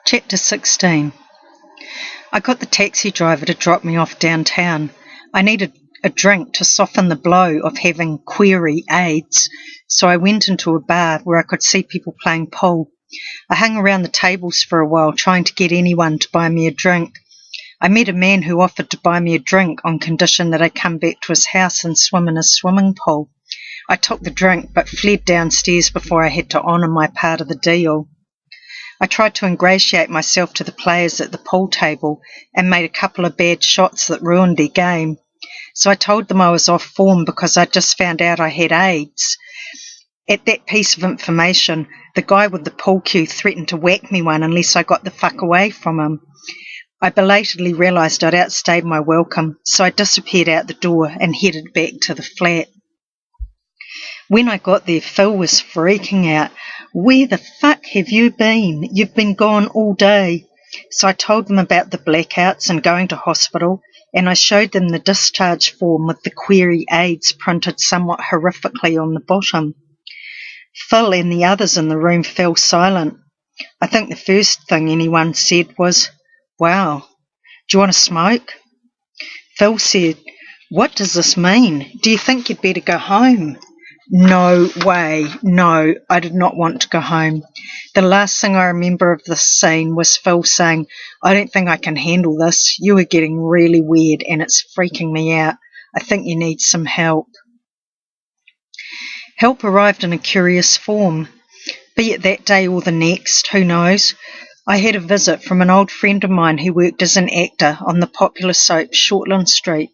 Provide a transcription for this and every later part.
Chapter 16. I got the taxi driver to drop me off downtown. I needed a drink to soften the blow of having query AIDS, so I went into a bar where I could see people playing pool. I hung around the tables for a while trying to get anyone to buy me a drink. I met a man who offered to buy me a drink on condition that I come back to his house and swim in his swimming pool. I took the drink but fled downstairs before I had to honour my part of the deal. I tried to ingratiate myself to the players at the pool table and made a couple of bad shots that ruined their game. So I told them I was off form because I'd just found out I had AIDS. At that piece of information, the guy with the pool cue threatened to whack me one unless I got the fuck away from him. I belatedly realised I'd outstayed my welcome, so I disappeared out the door and headed back to the flat. When I got there, Phil was freaking out. "Where the fuck have you been? You've been gone all day." So I told them about the blackouts and going to hospital, and I showed them the discharge form with the query AIDS printed somewhat horrifically on the bottom. Phil and the others in the room fell silent. I think the first thing anyone said was, "Wow, do you want to smoke?" Phil said, "What does this mean? Do you think you'd better go home?" No way, no, I did not want to go home. The last thing I remember of this scene was Phil saying, "I don't think I can handle this. You are getting really weird and it's freaking me out. I think you need some help." Help arrived in a curious form. Be it that day or the next, who knows? I had a visit from an old friend of mine who worked as an actor on the popular soap Shortland Street.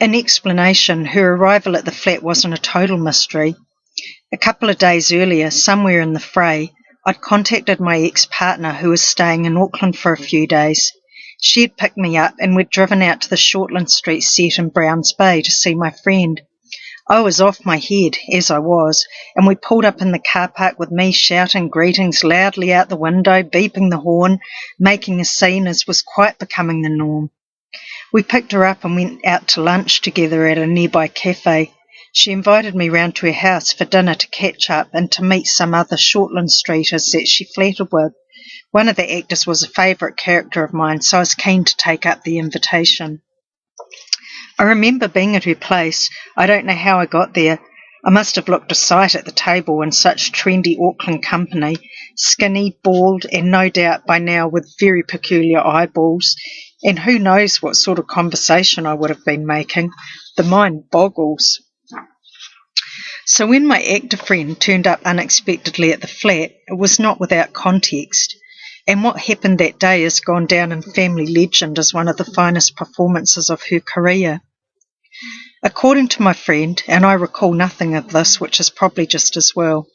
In explanation, her arrival at the flat wasn't a total mystery. A couple of days earlier, somewhere in the fray, I'd contacted my ex-partner who was staying in Auckland for a few days. She had picked me up and we'd driven out to the Shortland Street set in Browns Bay to see my friend. I was off my head, as I was, and we pulled up in the car park with me shouting greetings loudly out the window, beeping the horn, making a scene as was quite becoming the norm. We picked her up and went out to lunch together at a nearby cafe. She invited me round to her house for dinner to catch up and to meet some other Shortland Streeters that she flattered with. One of the actors was a favourite character of mine, so I was keen to take up the invitation. I remember being at her place. I don't know how I got there. I must have looked a sight at the table in such trendy Auckland company, skinny, bald, and no doubt by now with very peculiar eyeballs. And who knows what sort of conversation I would have been making. The mind boggles. So when my actor friend turned up unexpectedly at the flat, it was not without context. And what happened that day has gone down in family legend as one of the finest performances of her career. According to my friend, and I recall nothing of this, which is probably just as well,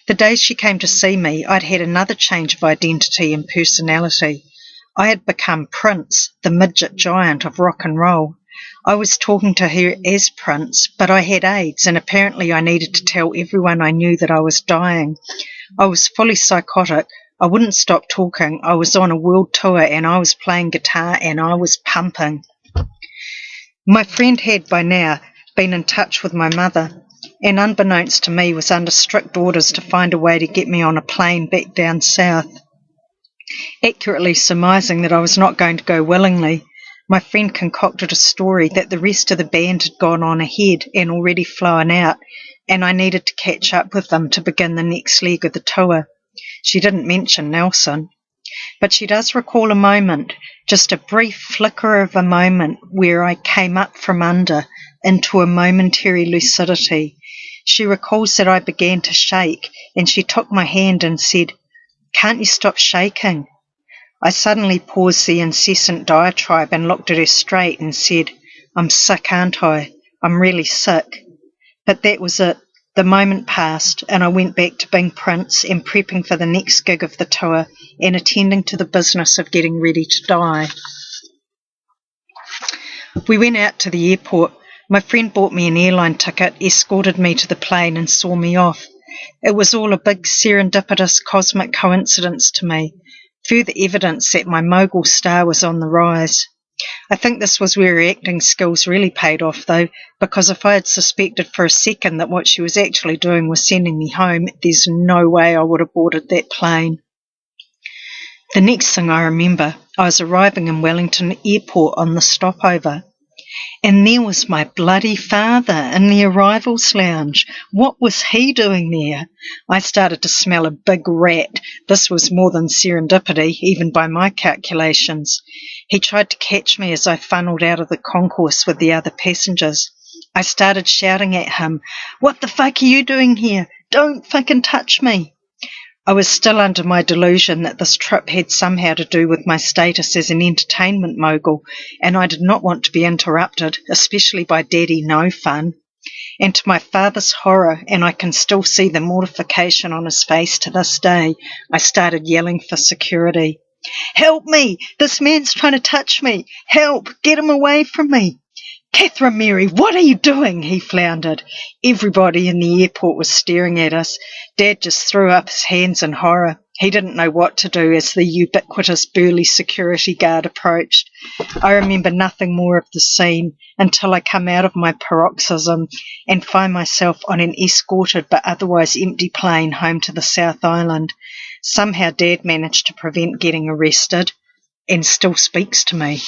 the day she came to see me, I'd had another change of identity and personality. I had become Prince, the midget giant of rock and roll. I was talking to her as Prince, but I had AIDS and apparently I needed to tell everyone I knew that I was dying. I was fully psychotic. I wouldn't stop talking. I was on a world tour and I was playing guitar and I was pumping. My friend had by now been in touch with my mother and unbeknownst to me was under strict orders to find a way to get me on a plane back down south. Accurately surmising that I was not going to go willingly, my friend concocted a story that the rest of the band had gone on ahead and already flown out, and I needed to catch up with them to begin the next leg of the tour. She didn't mention Nelson, but she does recall a moment, just a brief flicker of a moment, where I came up from under into a momentary lucidity. She recalls that I began to shake, and she took my hand and said, "Can't you stop shaking?" I suddenly paused the incessant diatribe and looked at her straight and said, "I'm sick, aren't I? I'm really sick." But that was it. The moment passed and I went back to being Prince and prepping for the next gig of the tour and attending to the business of getting ready to die. We went out to the airport. My friend bought me an airline ticket, escorted me to the plane and saw me off. It was all a big serendipitous cosmic coincidence to me. Further evidence that my mogul star was on the rise. I think this was where her acting skills really paid off, though, because if I had suspected for a second that what she was actually doing was sending me home, there's no way I would have boarded that plane. The next thing I remember, I was arriving in Wellington Airport on the stopover. And there was my bloody father in the arrivals lounge. What was he doing there? I started to smell a big rat. This was more than serendipity, even by my calculations. He tried to catch me as I funneled out of the concourse with the other passengers. I started shouting at him, "What the fuck are you doing here? Don't fucking touch me." I was still under my delusion that this trip had somehow to do with my status as an entertainment mogul, and I did not want to be interrupted, especially by Daddy No Fun. And to my father's horror, and I can still see the mortification on his face to this day, I started yelling for security. "Help me! This man's trying to touch me! Help! Get him away from me!" "Catherine Mary, what are you doing?" he floundered. Everybody in the airport was staring at us. Dad just threw up his hands in horror. He didn't know what to do as the ubiquitous burly security guard approached. I remember nothing more of the scene until I come out of my paroxysm and find myself on an escorted but otherwise empty plane home to the South Island. Somehow Dad managed to prevent getting arrested and still speaks to me.